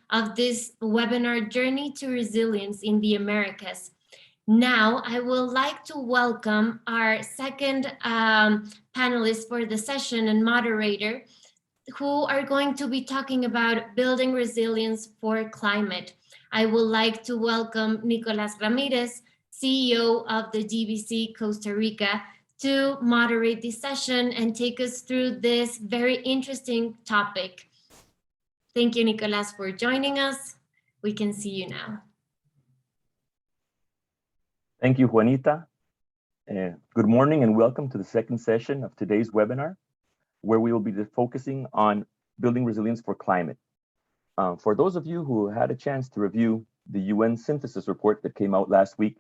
of this webinar, Journey to Resilience in the Americas. Now, I would like to welcome our second panelist for the session and moderator, who are going to be talking about building resilience for climate. I would like to welcome Nicolas Ramirez, CEO of the GBC Costa Rica, to moderate this session and take us through this very interesting topic. Thank you, Nicolas, for joining us. We can see you now. Thank you, Juanita. Good morning and welcome to the second session of today's webinar, where we will be focusing on building resilience for climate. For those of you who had a chance to review the UN synthesis report that came out last week,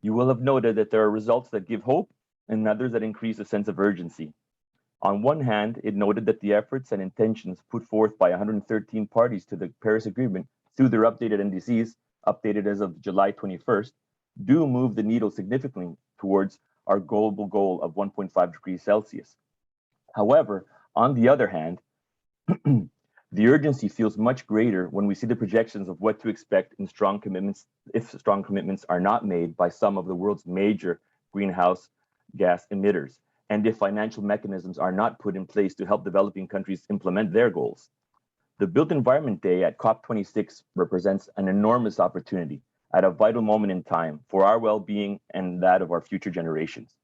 you will have noted that there are results that give hope and others that increase a sense of urgency. On one hand, it noted that the efforts and intentions put forth by 113 parties to the Paris Agreement through their updated NDCs, updated as of July 21st, do move the needle significantly towards our global goal of 1.5 degrees Celsius. However, on the other hand, the urgency feels much greater when we see the projections of what to expect in strong commitments, if strong commitments are not made by some of the world's major greenhouse gas emitters, and if financial mechanisms are not put in place to help developing countries implement their goals. The Built Environment Day at COP26 represents an enormous opportunity at a vital moment in time for our well-being and that of our future generations.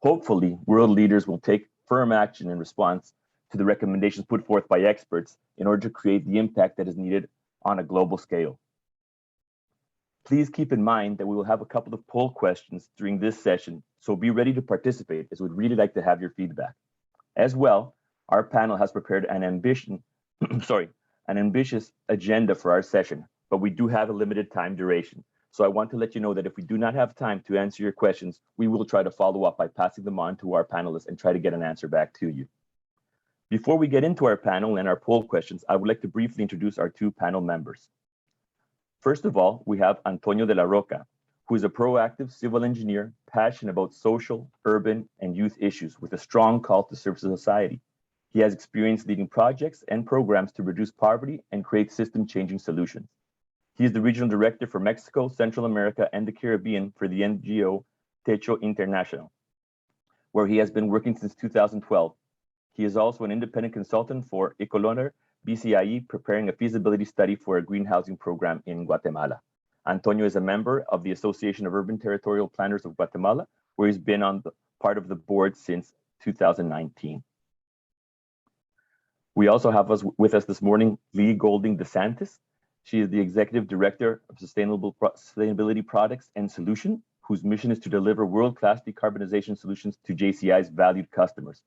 Hopefully, world leaders will take firm action in response to the recommendations put forth by experts in order to create the impact that is needed on a global scale. Please keep in mind that we will have a couple of poll questions during this session, so be ready to participate, as we'd really like to have your feedback. As well, our panel has prepared an ambitious agenda for our session, but we do have a limited time duration. So I want to let you know that if we do not have time to answer your questions, we will try to follow up by passing them on to our panelists and try to get an answer back to you. Before we get into our panel and our poll questions, I would like to briefly introduce our two panel members. First of all, we have Antonio de la Roca, who is a proactive civil engineer passionate about social, urban, and youth issues with a strong call to serve society. He has experience leading projects and programs to reduce poverty and create system-changing solutions. He is the regional director for Mexico, Central America, and the Caribbean for the NGO Techo International, where he has been working since 2012. He is also an independent consultant for Ecoliner BCIE, preparing a feasibility study for a green housing program in Guatemala. Antonio is a member of the Association of Urban Territorial Planners of Guatemala, where he's been on the part of the board since 2019. We also have with us this morning, Lee Golding DeSantis. She is the Executive Director of Sustainability Products and Solutions, whose mission is to deliver world-class decarbonization solutions to JCI's valued customers.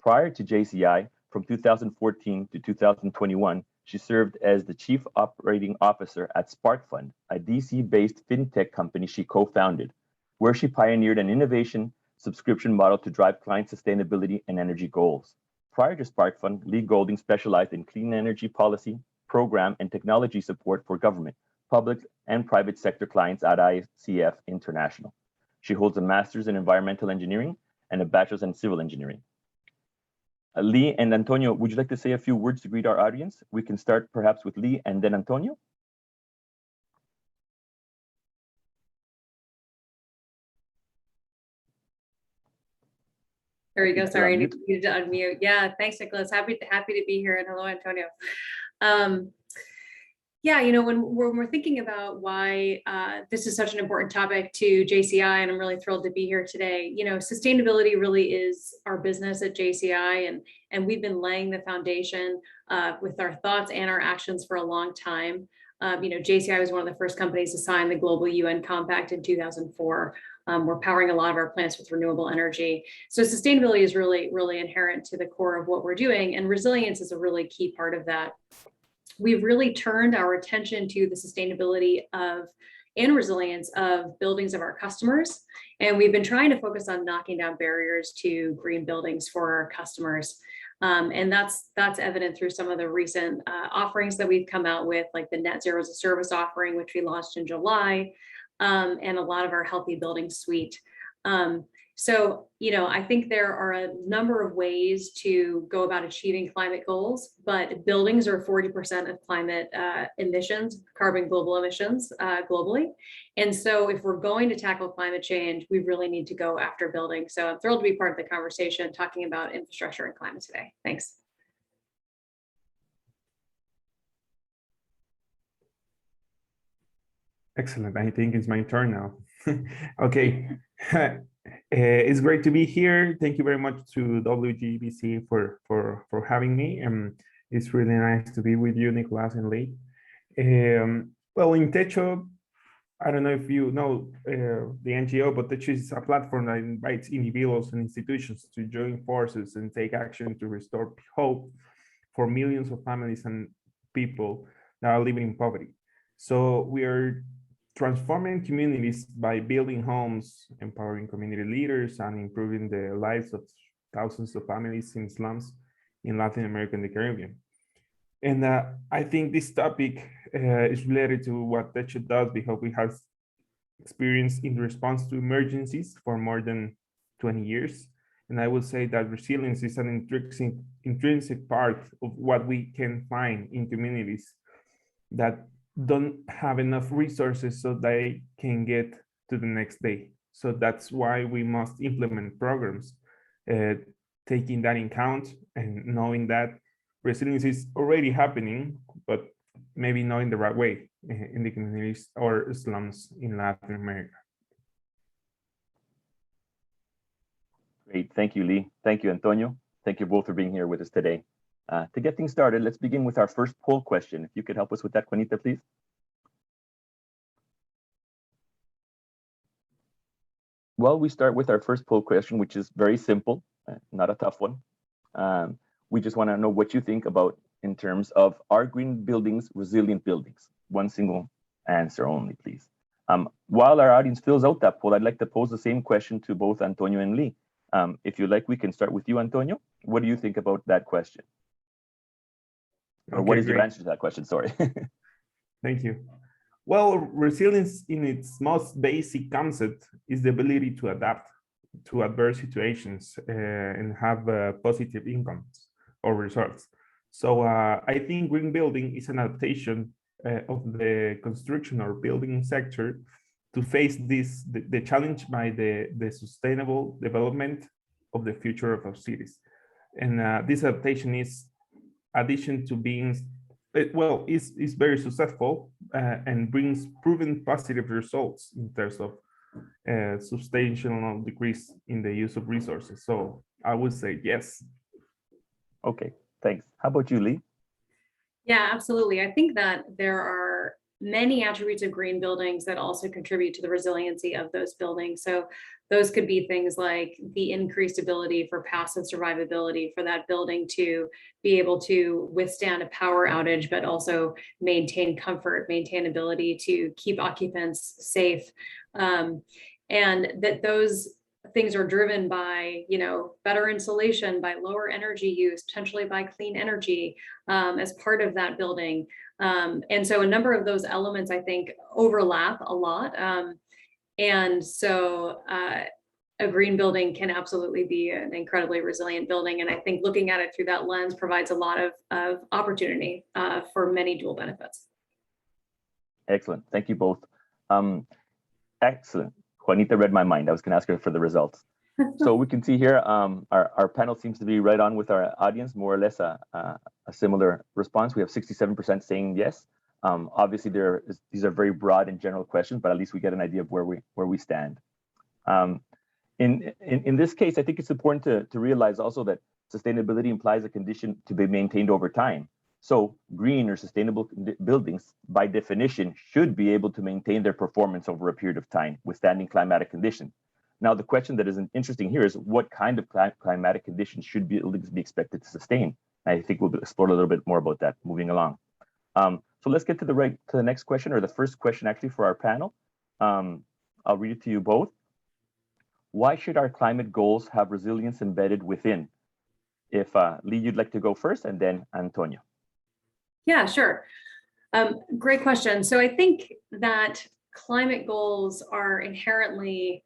Prior to JCI, from 2014 to 2021, she served as the Chief Operating Officer at SparkFund, a DC-based fintech company she co-founded, where she pioneered an innovation subscription model to drive client sustainability and energy goals. Prior to SparkFund, Lee Golding specialized in clean energy policy, program, and technology support for government, public, and private sector clients at ICF International. She holds a master's in environmental engineering and a bachelor's in civil engineering. Lee and Antonio, would you like to say a few words to greet our audience? We can start perhaps with Lee and then Antonio. There we go. Sorry, I need to unmute. Yeah, thanks, Nicholas. Happy to be here, and hello, Antonio. Yeah, you know, when we're thinking about why this is such an important topic to JCI, and I'm really thrilled to be here today. You know, sustainability really is our business at JCI, and we've been laying the foundation with our thoughts and our actions for a long time. You know, JCI was one of the first companies to sign the Global UN Compact in 2004. We're powering a lot of our plants with renewable energy. So sustainability is really, really inherent to the core of what we're doing, and resilience is a really key part of that. We've really turned our attention to the sustainability of and resilience of buildings of our customers. And we've been trying to focus on knocking down barriers to green buildings for our customers. And that's evident through some of the recent offerings that we've come out with, like the Net Zero as a Service offering, which we launched in July, and a lot of our Healthy Building Suite. So, I think there are a number of ways to go about achieving climate goals, but buildings are 40% of climate emissions, carbon global emissions globally. And so if we're going to tackle climate change, we really need to go after buildings. So I'm thrilled to be part of the conversation talking about infrastructure and climate today. Thanks. Excellent. I think it's my turn now. Okay. It's great to be here. Thank you very much to WGBC for having me. It's really nice to be with you, Nicolas and Lee. Well, in Techo, I don't know if you know the NGO, but Techo is a platform that invites individuals and institutions to join forces and take action to restore hope for millions of families and people that are living in poverty. So we are transforming communities by building homes, empowering community leaders, and improving the lives of thousands of families in slums in Latin America and the Caribbean. And I think this topic is related to what Techo does, because we have experience in response to emergencies for more than 20 years. And I would say that resilience is an intrinsic part of what we can find in communities that don't have enough resources so they can get to the next day. So that's why we must implement programs, taking that in account and knowing that resilience is already happening, but maybe not in the right way in the communities or slums in Latin America. Great, thank you, Lee. Thank you, Antonio. Thank you both for being here with us today. To get things started, let's begin with our first poll question. If you could help us with that, Juanita, please. Well, we start with our first poll question, which is very simple, not a tough one. We just want to know what you think about in terms of, are green buildings resilient buildings? One single answer only, please. While our audience fills out that poll, I'd like to pose the same question to both Antonio and Lee. If you like, we can start with you, Antonio. What do you think about that question? Or what is your answer to that question? Sorry. Thank you. Well, resilience in its most basic concept is the ability to adapt to adverse situations and have positive incomes or results. So I think green building is an adaptation of the construction or building sector to face the challenge by the sustainable development of the future of our cities. And this adaptation is addition to being, well, is very successful and brings proven positive results in terms of substantial decrease in the use of resources. So I would say yes. Okay, thanks. How about you, Lee? Yeah, absolutely. I think that there are many attributes of green buildings that also contribute to the resiliency of those buildings. So those could be things like the increased ability for passive survivability for that building to be able to withstand a power outage, but also maintain comfort, maintainability to keep occupants safe. And that those things are driven by, better insulation, by lower energy use, potentially by clean energy as part of that building. And so a number of those elements, I think, overlap a lot. And so a green building can absolutely be an incredibly resilient building. And I think looking at it through that lens provides a lot of opportunity for many dual benefits. Excellent. Thank you both. Excellent. Juanita read my mind. I was going to ask her for the results. So we can see here, our panel seems to be right on with our audience, more or less a similar response. We have 67% saying yes. Obviously, these are very broad and general questions, but at least we get an idea of where we stand. In this case, I think it's important to realize also that sustainability implies a condition to be maintained over time. So green or sustainable buildings, by definition, should be able to maintain their performance over a period of time, withstanding climatic conditions. Now, the question that is interesting here is what kind of climatic conditions should buildings be expected to sustain? I think we'll explore a little bit more about that moving along. So let's get to the next question, or the first question actually for our panel. I'll read it to you both. Why should our climate goals have resilience embedded within? If Lee, you'd like to go first, and then Antonio. Yeah, sure. Great question. So I think that climate goals are inherently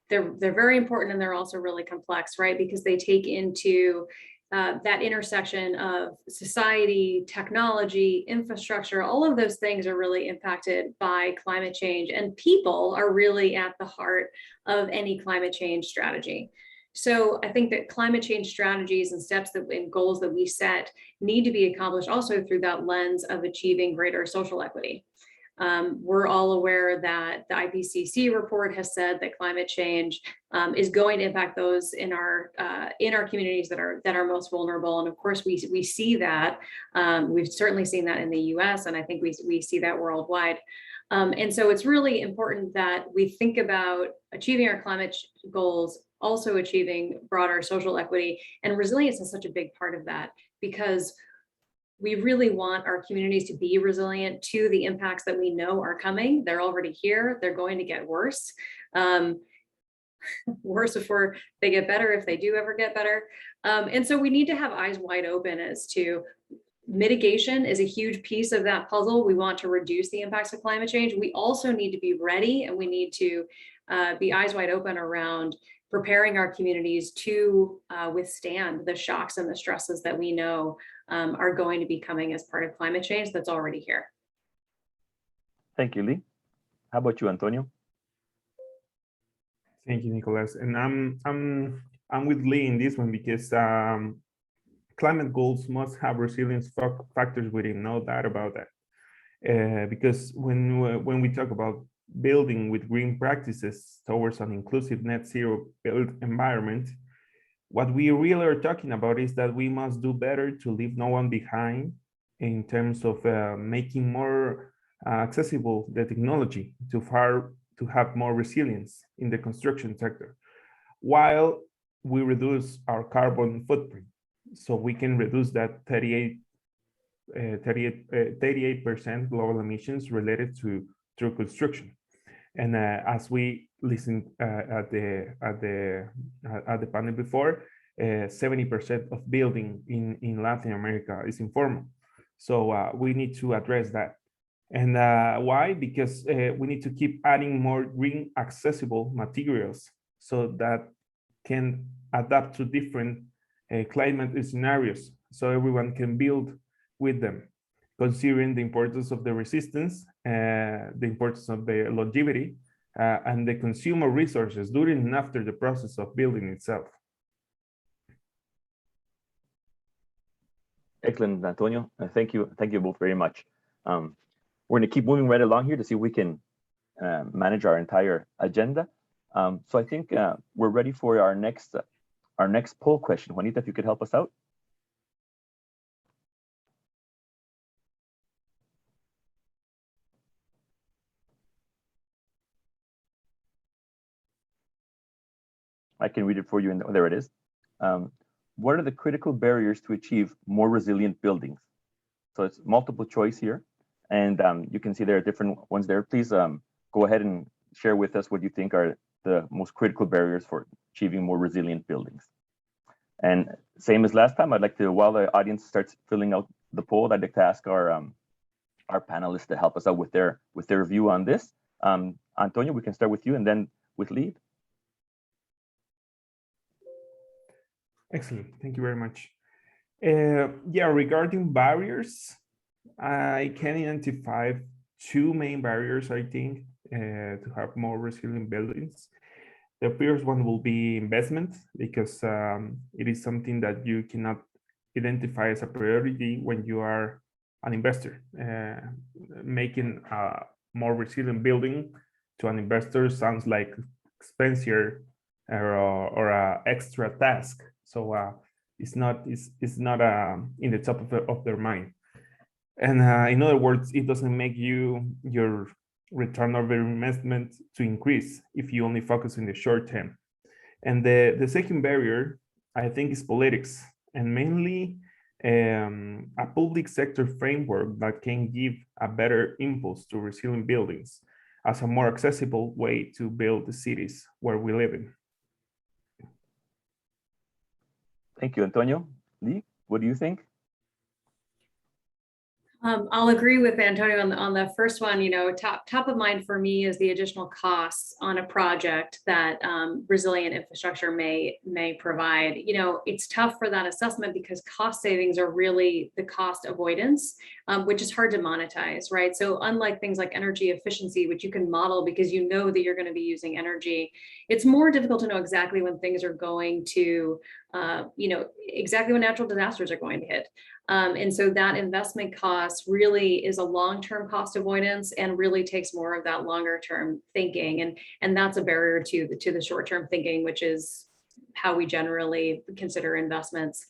they're very important, and they're also really complex, right? Because they take into that intersection of society, technology, infrastructure. All of those things are really impacted by climate change, and people are really at the heart of any climate change strategy. So I think that climate change strategies and steps and goals that we set need to be accomplished also through that lens of achieving greater social equity. We're all aware that the IPCC report has said that climate change is going to impact those in our communities that are most vulnerable, and of course we see that. We've certainly seen that in the U.S., and I think we see that worldwide. And so it's really important that we think about achieving our climate goals, also achieving broader social equity, and resilience is such a big part of that, because we really want our communities to be resilient to the impacts that we know are coming. They're already here. They're going to get worse. Worse before they get better, if they do ever get better. And so we need to have eyes wide open as to mitigation is a huge piece of that puzzle. We want to reduce the impacts of climate change. We also need to be ready, and we need to be eyes wide open around preparing our communities to withstand the shocks and the stresses that we know are going to be coming as part of climate change that's already here. Thank you, Lee. How about you, Antonio? Thank you, Nicolas. And I'm with Lee in this one, because climate goals must have resilience factors within, no doubt about that. Because when we talk about building with green practices towards an inclusive net zero built environment, what we really are talking about is that we must do better to leave no one behind in terms of making more accessible the technology to have more resilience in the construction sector, while we reduce our carbon footprint. So we can reduce that 38% global emissions related to construction. And as we listened at the panel before, 70% of building in Latin America is informal. So we need to address that. And why? Because we need to keep adding more green accessible materials so that can adapt to different climate scenarios, so everyone can build with them, considering the importance of the resistance, the importance of the longevity, and the consumer resources during and after the process of building itself. Excellent, Antonio. Thank you both very much. We're going to keep moving right along here to see if we can manage our entire agenda. So I think we're ready for our next poll question. Juanita, if you could help us out. I can read it for you, and there it is. What are the critical barriers to achieve more resilient buildings? So it's multiple choice here, and you can see there are different ones there. Please go ahead and share with us what you think are the most critical barriers for achieving more resilient buildings. And same as last time, I'd like to, while the audience starts filling out the poll, I'd like to ask our panelists to help us out with their view on this. Antonio, we can start with you, and then with Lee. Excellent, thank you very much. Yeah, regarding barriers, I can identify two main barriers, I think, to have more resilient buildings. The first one will be investment, because it is something that you cannot identify as a priority when you are an investor. Making a more resilient building to an investor sounds like expensive or an extra task. So it's not in the top of their mind. And in other words, it doesn't make your return over investment to increase if you only focus in the short term. And the second barrier, I think, is politics, and mainly a public sector framework that can give a better impulse to resilient buildings as a more accessible way to build the cities where we live in. Thank you, Antonio. Lee, what do you think? I'll agree with Antonio on the first one. You know, top of mind for me is the additional costs on a project that resilient infrastructure may provide. You know, it's tough for that assessment because cost savings are really the cost avoidance, which is hard to monetize, right? So unlike things like energy efficiency, which you can model because you know that you're going to be using energy, it's more difficult to know exactly when things are going to, you know, exactly when natural disasters are going to hit. And so that investment cost really is a long-term cost avoidance and really takes more of that longer-term thinking. And that's a barrier to the short-term thinking, which is how we generally consider investments.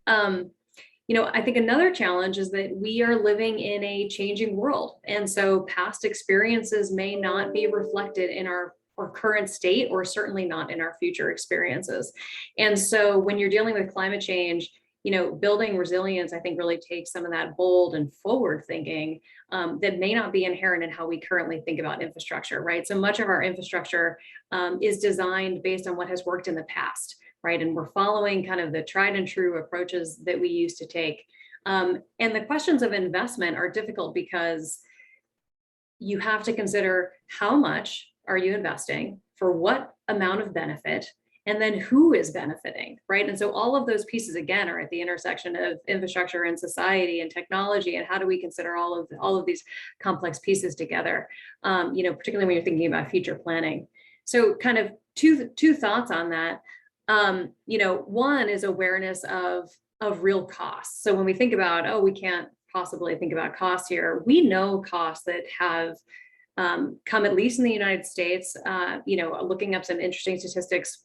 You know, I think another challenge is that we are living in a changing world. And so past experiences may not be reflected in our current state, or certainly not in our future experiences. And so when you're dealing with climate change, you know, building resilience, I think, really takes some of that bold and forward thinking that may not be inherent in how we currently think about infrastructure, right? So much of our infrastructure is designed based on what has worked in the past, right? And we're following kind of the tried and true approaches that we used to take. And the questions of investment are difficult because you have to consider how much are you investing, for what amount of benefit, and then who is benefiting, right? And so all of those pieces, again, are at the intersection of infrastructure and society and technology, and how do we consider all of these complex pieces together, you know, particularly when you're thinking about future planning. So kind of two thoughts on that. You know, one is awareness of real costs. So when we think about, oh, we can't possibly think about costs here, we know costs that have come, at least in the United States. You know, looking up some interesting statistics,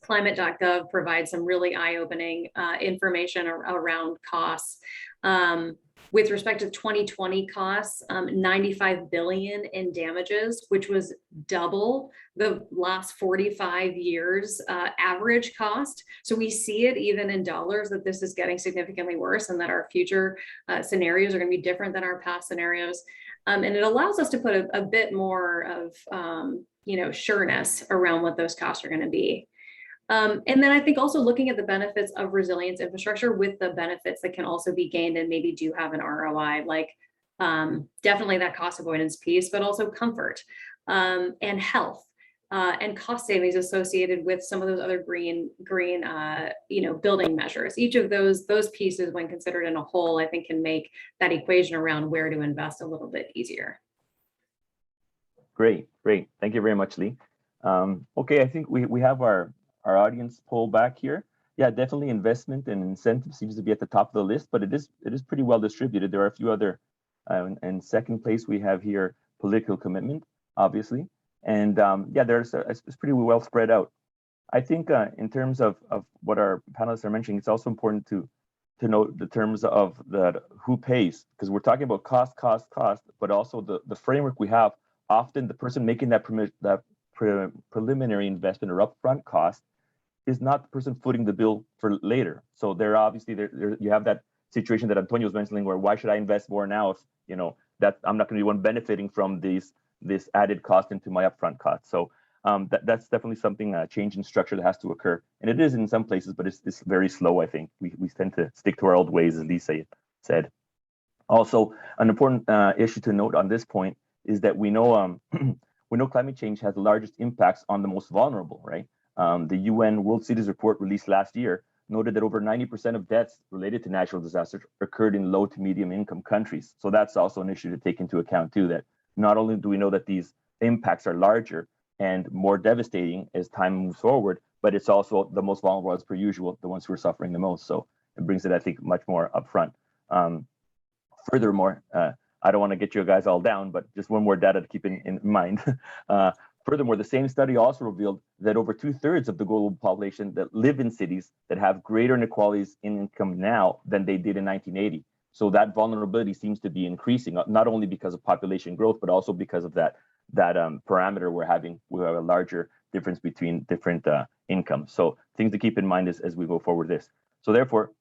climate.gov provides some really eye-opening information around costs. With respect to 2020 costs, 95 billion in damages, which was double the last 45 years average cost. So we see it even in dollars that this is getting significantly worse, and that our future scenarios are going to be different than our past scenarios. And it allows us to put a bit more of you know, sureness around what those costs are going to be. And then I think also looking at the benefits of resilience infrastructure with the benefits that can also be gained and maybe do have an ROI, like definitely that cost avoidance piece, but also comfort and health and cost savings associated with some of those other green you know, building measures. Each of those pieces, when considered in a whole, I think can make that equation around where to invest a little bit easier. Great. Thank you very much, Lee. Okay, I think we have our audience poll back here. Yeah, definitely investment and incentive seems to be at the top of the list, but it is pretty well distributed. There are a few other, in second place, we have here political commitment, obviously. And yeah, it's pretty well spread out. I think in terms of what our panelists are mentioning, it's also important to note the terms of who pays, because we're talking about cost, but also the framework we have. Often the person making that preliminary investment or upfront cost is not the person footing the bill for later. So there obviously you have that situation that Antonio was mentioning, where why should I invest more now if, you know, that I'm not going to be one benefiting from this added cost into my upfront cost. So that's definitely something, a change in structure that has to occur, and it is in some places, but it's very slow. I think we tend to stick to our old ways, as Lee said. Also, an important issue to note on this point is that we know climate change has the largest impacts on the most vulnerable, right? The UN World Cities Report released last year noted that over 90% of deaths related to natural disasters occurred in low to medium income countries. So that's also an issue to take into account too, that not only do we know that these impacts are larger and more devastating as time moves forward, but it's also the most vulnerable, as per usual, the ones who are suffering the most. So it brings it, I think, much more upfront. Furthermore, I don't want to get you guys all down, but just one more data to keep in mind. Furthermore, the same study also revealed that over 2/3 of the global population that live in cities that have greater inequalities in income now than they did in 1980. So that vulnerability seems to be increasing, not only because of population growth, but also because of that parameter we have a larger difference between different incomes. So things to keep in mind as we go forward this. So therefore,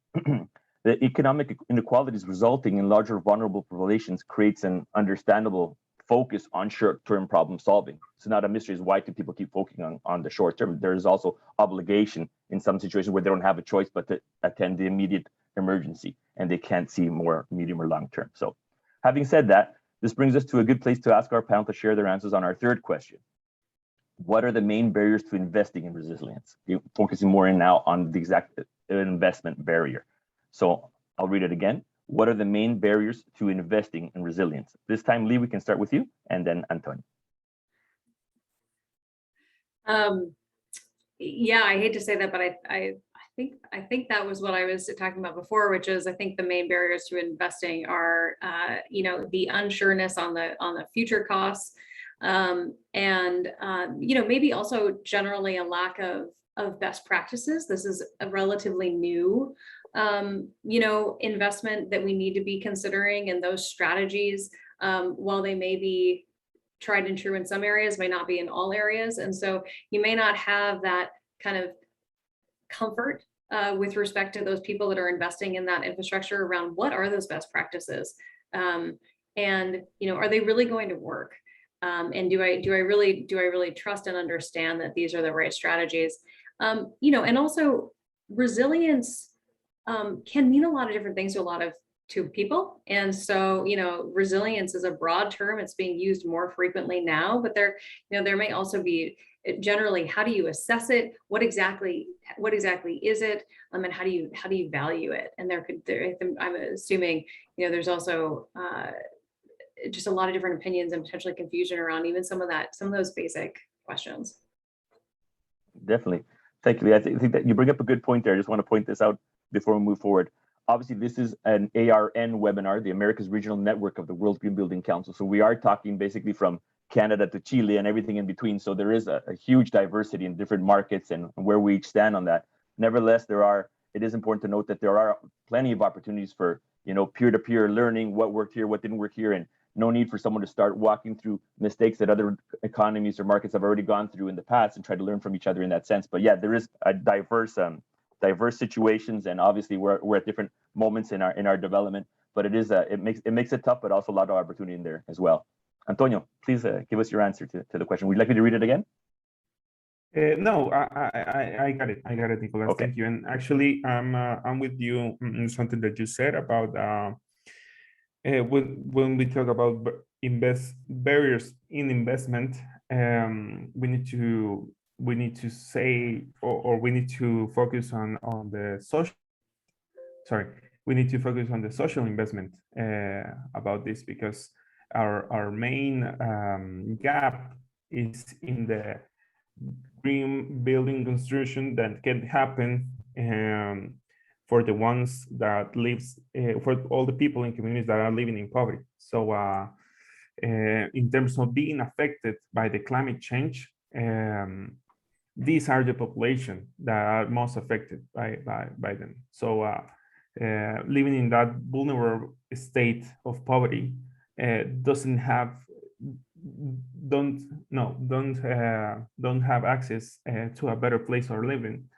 the economic inequalities resulting in larger vulnerable populations creates an understandable focus on short-term problem solving. It's not a mystery as why do people keep focusing on the short term. There is also obligation in some situations where they don't have a choice but to attend the immediate emergency and they can't see more medium or long term. So having said that, this brings us to a good place to ask our panel to share their answers on our third question. What are the main barriers to investing in resilience? Focusing more in now on the exact investment barrier. So I'll read it again. What are the main barriers to investing in resilience? This time, Lee, we can start with you, and then Antonio. Yeah, I hate to say that, but I think that was what I was talking about before, which is I think the main barriers to investing are the unsureness on the future costs, and maybe also generally a lack of best practices. This is a relatively new investment that we need to be considering, and those strategies, while they may be tried and true in some areas, may not be in all areas. And so you may not have that kind of comfort with respect to those people that are investing in that infrastructure around what are those best practices, and are they really going to work, and do I really trust and understand that these are the right strategies, and also resilience can mean a lot of different things to people. And so, resilience is a broad term. It's being used more frequently now, but there may also be generally, how do you assess it? What exactly is it? And how do you value it? And I'm assuming, there's also just a lot of different opinions and potentially confusion around even some of those basic questions. Definitely. Thank you, Lee. I think that you bring up a good point there. I just want to point this out before we move forward. Obviously, this is an ARN webinar, the Americas Regional Network of the World Green Building Council. So we are talking basically from Canada to Chile and everything in between. So there is a huge diversity in different markets and where we each stand on that. Nevertheless, it is important to note that there are plenty of opportunities for, peer-to-peer learning, what worked here, what didn't work here, and no need for someone to start walking through mistakes that other economies or markets have already gone through in the past and try to learn from each other in that sense. But yeah, there is a diverse situations, and obviously we're at different moments in our development, but it makes it tough, but also a lot of opportunity in there as well. Antonio, please give us your answer to the question. Would you like me to read it again? No, I got it. Nicolas. Okay. Thank you. And actually, I'm with you in something that you said about when we talk about barriers in investment. We need to say, or we need to focus on the social. Sorry, we need to focus on the social investment about this, because our main gap is in the green building construction that can happen for the ones that lives for all the people in communities that are living in poverty. So in terms of being affected by the climate change, these are the population that are most affected by them. So living in that vulnerable state of poverty don't have access to a better place of living,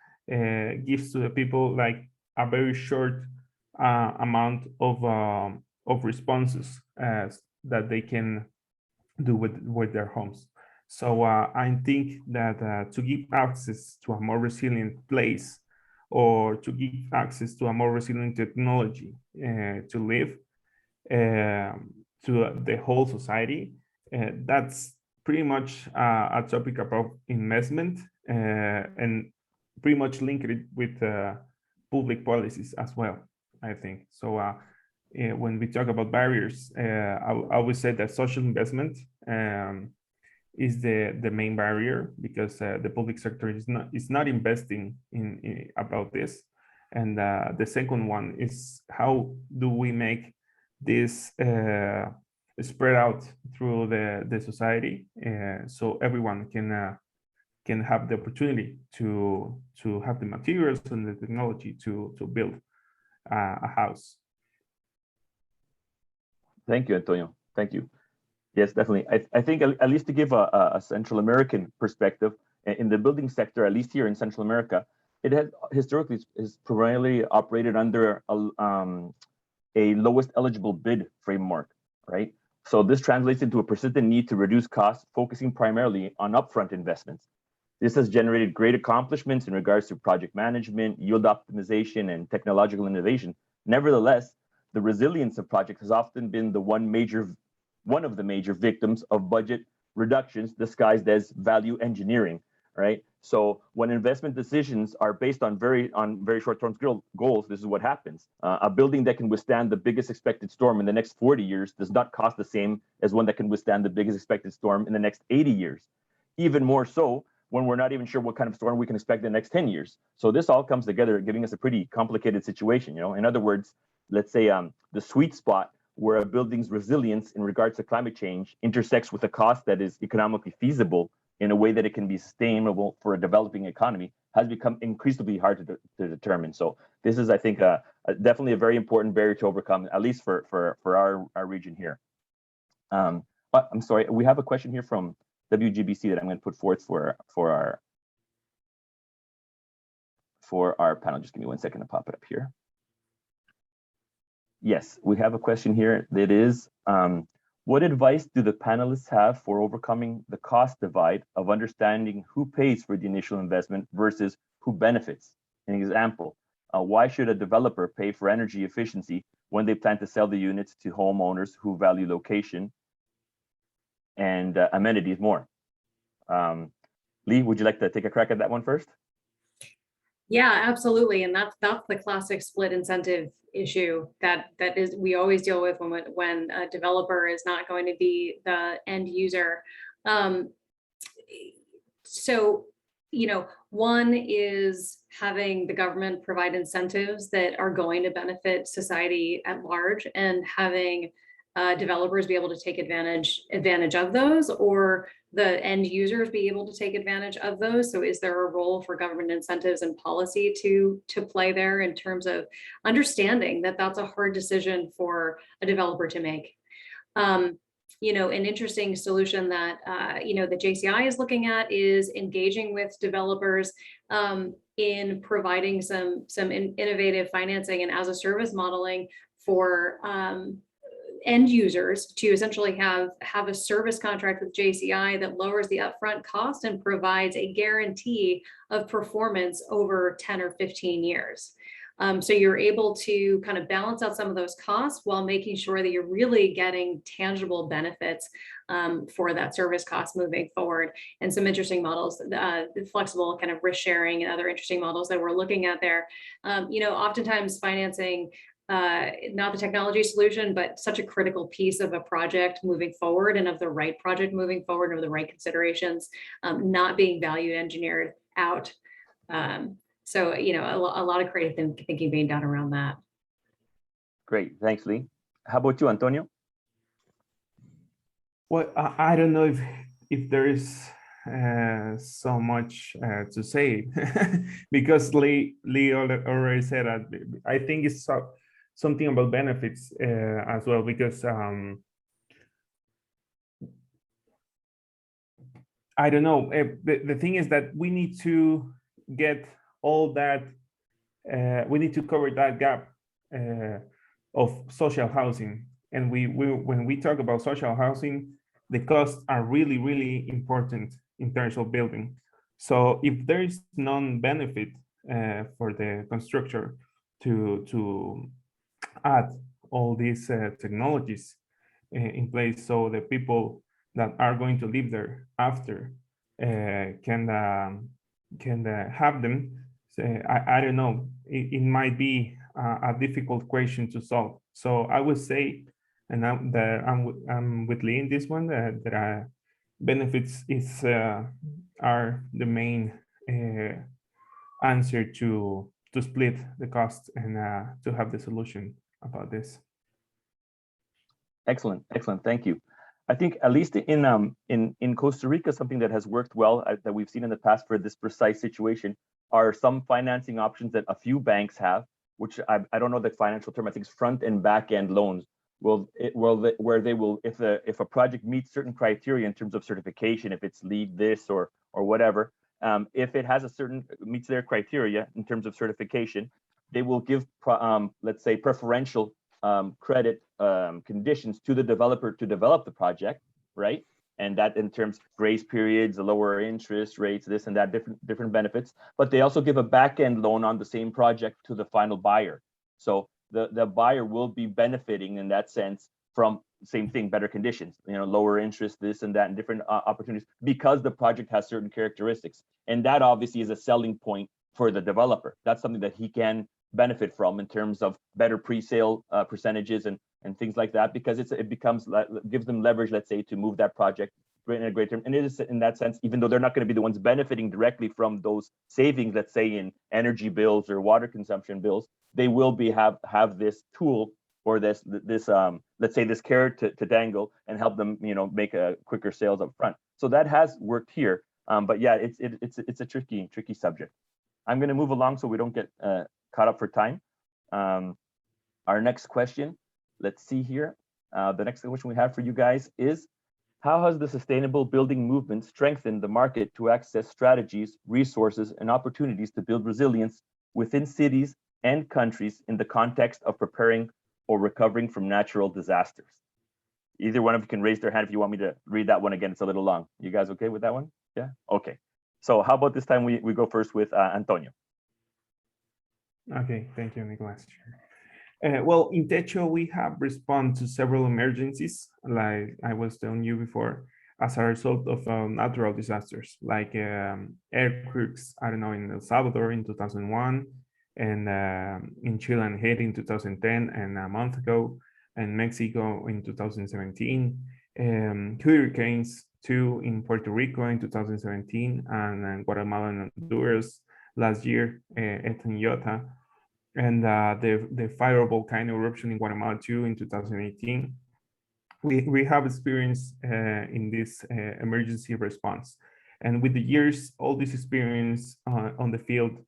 gives to the people like a very short amount of responses that they can do with their homes. So I think that to give access to a more resilient place, or to give access to a more resilient technology to live to the whole society, that's pretty much a topic about investment, and pretty much linked it with public policies as well, I think. So when we talk about barriers, I would say that social investment is the main barrier, because the public sector is not investing in about this. And the second one is, how do we make this spread out through the society, so everyone can have the opportunity to have the materials and the technology to build a house. Thank you, Antonio. Thank you. Yes, definitely. I think at least to give a Central American perspective, in the building sector, at least here in Central America, it has historically is primarily operated under a lowest eligible bid framework, right? So this translates into a persistent need to reduce costs, focusing primarily on upfront investments. This has generated great accomplishments in regards to project management, yield optimization, and technological innovation, Nevertheless, the resilience of projects has often been one of the major victims of budget reductions disguised as value engineering, right? So when investment decisions are based on very short-term goals, this is what happens. A building that can withstand the biggest expected storm in the next 40 years does not cost the same as one that can withstand the biggest expected storm in the next 80 years. Even more so when we're not even sure what kind of storm we can expect in the next 10 years. So this all comes together, giving us a pretty complicated situation. In other words, let's say the sweet spot where a building's resilience in regards to climate change intersects with a cost that is economically feasible in a way that it can be sustainable for a developing economy has become increasingly hard to determine. So this is, I think, definitely a very important barrier to overcome, at least for our region here. I'm sorry, we have a question here from WGBC that I'm going to put forth for our panel. Just give me 1 second to pop it up here. Yes, we have a question here that is, what advice do the panelists have for overcoming the cost divide of understanding who pays for the initial investment versus who benefits? An example, why should a developer pay for energy efficiency when they plan to sell the units to homeowners who value location and amenities more? Lee, would you like to take a crack at that one first? Yeah, absolutely. And that's the classic split incentive issue that we always deal with when a developer is not going to be the end user. So, one is having the government provide incentives that are going to benefit society at large, and having developers be able to take advantage of those, or the end users be able to take advantage of those. So is there a role for government incentives and policy to play there in terms of understanding that that's a hard decision for a developer to make? An interesting solution that the JCI is looking at is engaging with developers in providing some innovative financing and as a service modeling for end users to essentially have a service contract with JCI that lowers the upfront cost and provides a guarantee of performance over 10 or 15 years. So you're able to kind of balance out some of those costs while making sure that you're really getting tangible benefits for that service cost moving forward. And some interesting models, the flexible kind of risk sharing and other interesting models that we're looking at there. Oftentimes financing, not the technology solution, but such a critical piece of a project moving forward, and of the right project moving forward, and of the right considerations, not being value engineered out. So, a lot of creative thinking being done around that. Great, thanks, Lee. How about you, Antonio? Well, I don't know if there is so much to say because Lee already said that. I think it's something about benefits as well, because I don't know. The thing is that we need to get all that, we need to cover that gap of social housing. And when we talk about social housing, the costs are really, really important in terms of building. So if there is non-benefit for the constructor to add all these technologies in place, so the people that are going to live there after can have them, I don't know, it might be a difficult question to solve. So I would say, and I'm with Lee in this one, that benefits are the main answer to split the cost and to have the solution about this. Excellent, thank you. I think at least in Costa Rica, something that has worked well that we've seen in the past for this precise situation are some financing options that a few banks have, which I don't know the financial term. I think it's front and back end loans. Where they will, if a project meets certain criteria in terms of certification, if it's LEED this or whatever, if it has meets their criteria in terms of certification, they will give let's say preferential credit conditions to the developer to develop the project, right? And that in terms of grace periods, the lower interest rates, this and that, different benefits. But they also give a back end loan on the same project to the final buyer. So the buyer will be benefiting in that sense from same thing, better conditions, lower interest, this and that, and different opportunities because the project has certain characteristics. And that obviously is a selling point for the developer. That's something that he can benefit from in terms of better pre-sale percentages and things like that, because it gives them leverage, let's say, to move that project in a great term. And it is in that sense, even though they're not going to be the ones benefiting directly from those savings, let's say in energy bills or water consumption bills, they will have this tool or this let's say this carrot to dangle and help them make a quicker sales up front. So that has worked here, but yeah, it's a tricky subject. I'm going to move along so we don't get caught up for time. Our next question, let's see here. The next question we have for you guys is, how has the sustainable building movement strengthened the market to access strategies, resources, and opportunities to build resilience within cities and countries in the context of preparing or recovering from natural disasters? Either one of you can raise their hand if you want me to read that one again. It's a little long. You guys okay with that one? Yeah, okay. So how about this time we go first with Antonio? Okay, thank you, Nicolas. Well, in Techo, we have responded to several emergencies, like I was telling you before, as a result of natural disasters, like earthquakes, I don't know, in El Salvador in 2001, and in Chile and Haiti in 2010, and a month ago, and Mexico in 2017, hurricanes too in Puerto Rico in 2017, and Guatemala and Honduras last year, Eta and Iota, and the fire volcano eruption in Guatemala too in 2018. We have experience in this emergency response. And with the years, all this experience on the field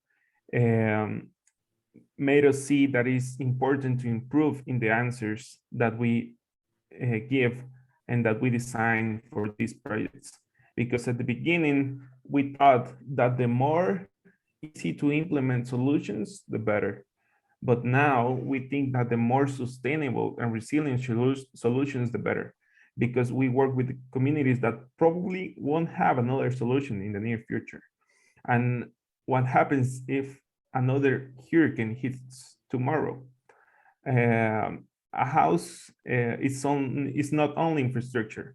made us see that it's important to improve in the answers that we give and that we design for these projects. Because at the beginning, we thought that the more easy to implement solutions, the better. But now we think that the more sustainable and resilient solutions, the better, because we work with communities that probably won't have another solution in the near future. And what happens if another hurricane hits tomorrow? A house is not only infrastructure.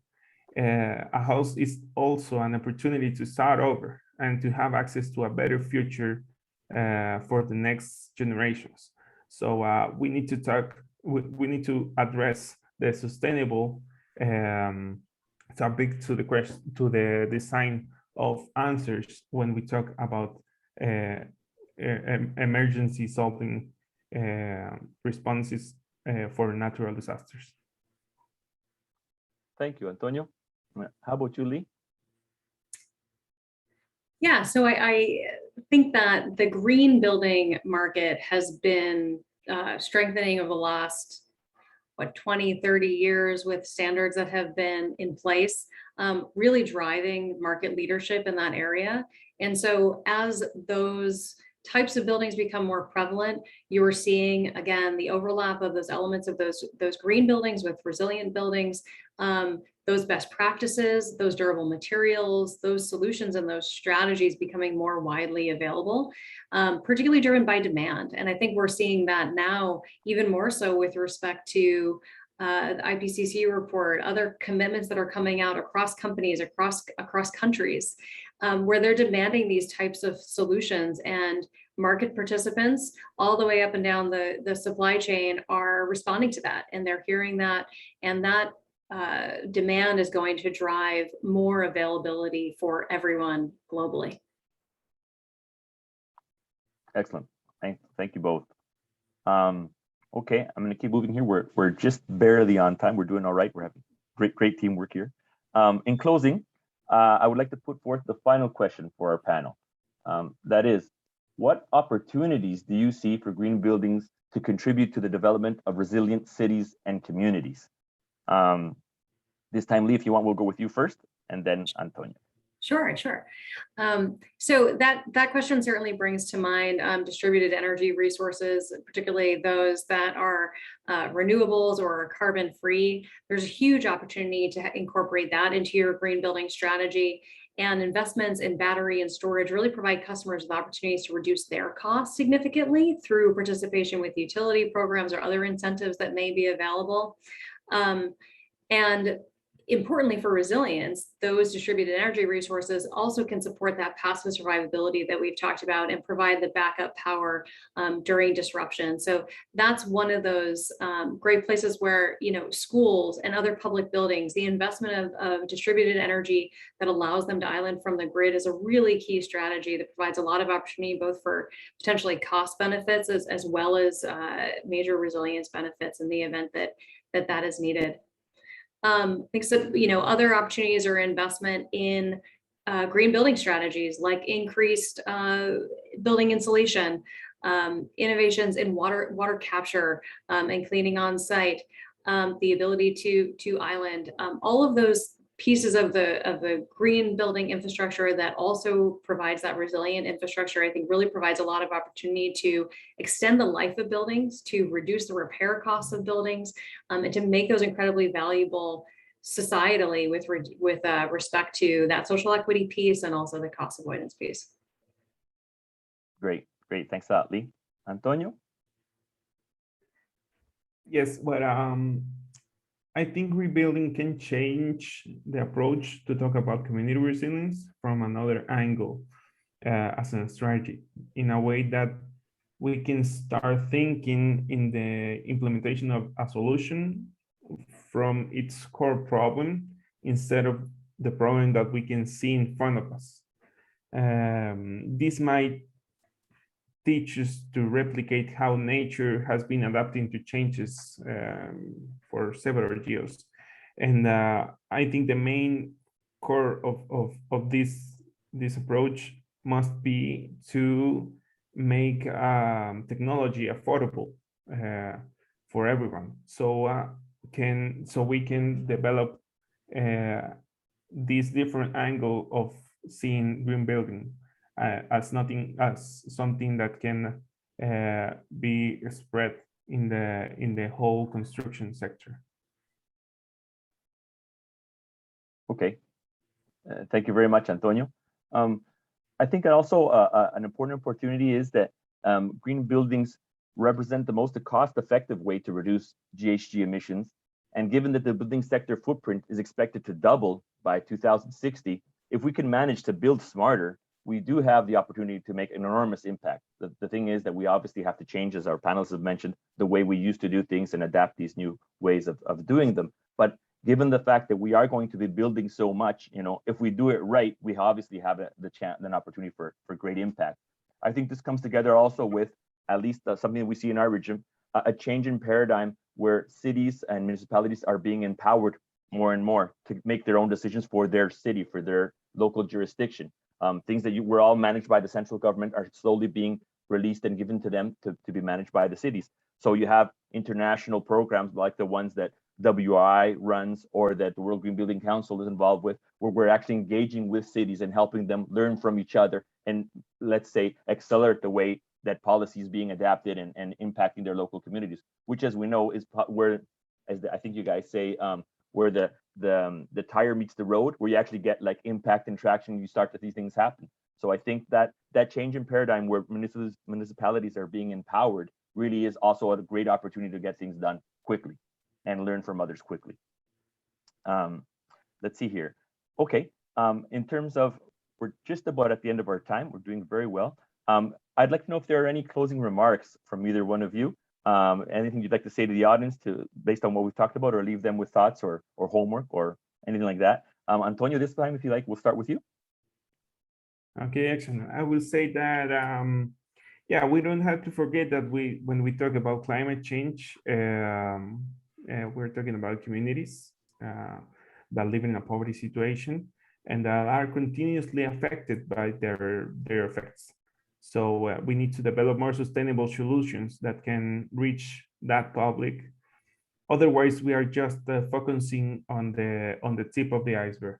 A house is also an opportunity to start over and to have access to a better future for the next generations. So we need to address the sustainable topic to the question, to the design of answers when we talk about emergency solving responses for natural disasters. Thank you, Antonio. How about you, Lee? Yeah, so I think that the green building market has been strengthening over the last, 20, 30 years with standards that have been in place, really driving market leadership in that area. And so as those types of buildings become more prevalent, you are seeing, again, the overlap of those elements of those green buildings with resilient buildings, those best practices, those durable materials, those solutions and those strategies becoming more widely available, particularly driven by demand. And I think we're seeing that now even more so with respect to the IPCC report, other commitments that are coming out across companies, across countries, where they're demanding these types of solutions, and market participants all the way up and down the supply chain are responding to that, and they're hearing that, and that demand is going to drive more availability for everyone globally. Excellent. Thank you both. Okay, I'm going to keep moving here. We're just barely on time. We're doing all right. We're having great teamwork here. In closing, I would like to put forth the final question for our panel. That is, what opportunities do you see for green buildings to contribute to the development of resilient cities and communities? This time, Lee, if you want, we'll go with you first, and then Antonio. Sure. So that question certainly brings to mind distributed energy resources, particularly those that are renewables or carbon free. There's a huge opportunity to incorporate that into your green building strategy. And investments in battery and storage really provide customers with opportunities to reduce their costs significantly through participation with utility programs or other incentives that may be available. And importantly for resilience, those distributed energy resources also can support that passive survivability that we've talked about and provide the backup power during disruption. So that's one of those great places where, schools and other public buildings, the investment of distributed energy that allows them to island from the grid is a really key strategy that provides a lot of opportunity, both for potentially cost benefits as well as major resilience benefits in the event that is needed. Except, other opportunities or investment in green building strategies like increased building insulation, innovations in water capture and cleaning on site, the ability to island, all of those pieces of the green building infrastructure that also provides that resilient infrastructure, I think really provides a lot of opportunity to extend the life of buildings, to reduce the repair costs of buildings, and to make those incredibly valuable societally with respect to that social equity piece and also the cost avoidance piece. Great. Thanks a lot, Lee. Antonio? Yes, but I think rebuilding can change the approach to talk about community resilience from another angle as a strategy, in a way that we can start thinking in the implementation of a solution from its core problem instead of the problem that we can see in front of us. This might teach us to replicate how nature has been adapting to changes for several years. And I think the main core of this approach must be to make technology affordable for everyone. So we can develop this different angle of seeing green building as something that can be spread in the whole construction sector. Okay, thank you very much, Antonio. I think also an important opportunity is that green buildings represent the most cost-effective way to reduce GHG emissions. And given that the building sector footprint is expected to double by 2060, if we can manage to build smarter, we do have the opportunity to make an enormous impact. The thing is that we obviously have to change, as our panelists have mentioned, the way we used to do things and adapt these new ways of doing them. But given the fact that we are going to be building so much, if we do it right, we obviously have an opportunity for great impact. I think this comes together also with at least something that we see in our region, a change in paradigm where cities and municipalities are being empowered more and more to make their own decisions for their city, for their local jurisdiction. Things that were all managed by the central government are slowly being released and given to them to be managed by the cities. So you have international programs like the ones that WRI runs or that the World Green Building Council is involved with, where we're actually engaging with cities and helping them learn from each other and, let's say, accelerate the way that policy is being adapted and impacting their local communities, which, as we know, is where, I think you guys say, where the tire meets the road, where you actually get like impact and traction, you start to see things happen. So I think that change in paradigm where municipalities are being empowered really is also a great opportunity to get things done quickly and learn from others quickly. Let's see here. Okay, in terms of, we're just about at the end of our time. We're doing very well. I'd like to know if there are any closing remarks from either one of you. Anything you'd like to say to the audience based on what we've talked about, or leave them with thoughts or homework or anything like that. Antonio, this time, if you like, we'll start with you. Okay, excellent. I will say that, yeah, we don't have to forget that when we talk about climate change, we're talking about communities that live in a poverty situation and that are continuously affected by their effects. So we need to develop more sustainable solutions that can reach that public. Otherwise, we are just focusing on the tip of the iceberg.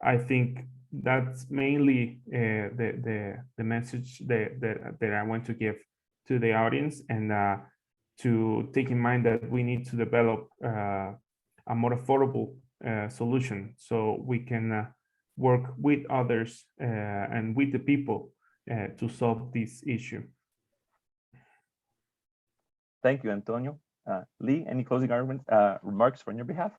I think that's mainly the message that I want to give to the audience, and to take in mind that we need to develop a more affordable solution, so we can work with others and with the people to solve this issue. Thank you, Antonio. Lee, any closing arguments, remarks on your behalf?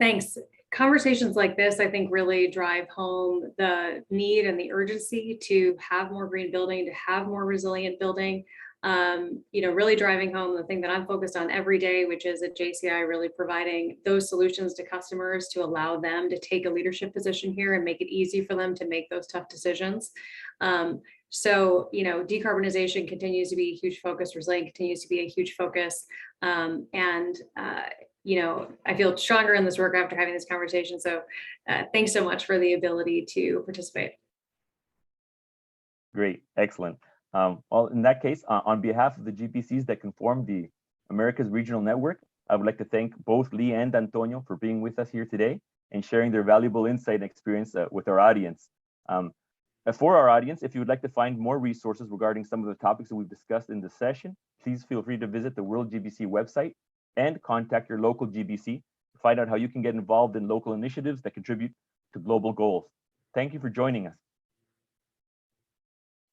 Thanks. Conversations like this, I think, really drive home the need and the urgency to have more green building, to have more resilient building. Really driving home the thing that I'm focused on every day, which is at JCI, really providing those solutions to customers to allow them to take a leadership position here and make it easy for them to make those tough decisions. Decarbonization continues to be a huge focus. Resilient continues to be a huge focus. I feel stronger in this work after having this conversation. So thanks so much for the ability to participate. Great, excellent. Well, in that case, on behalf of the GPCs that can form the Americas Regional Network, I would like to thank both Lee and Antonio for being with us here today and sharing their valuable insight and experience with our audience. For our audience, if you would like to find more resources regarding some of the topics that we've discussed in this session, please feel free to visit the World GBC website and contact your local GBC to find out how you can get involved in local initiatives that contribute to global goals. Thank you for joining us.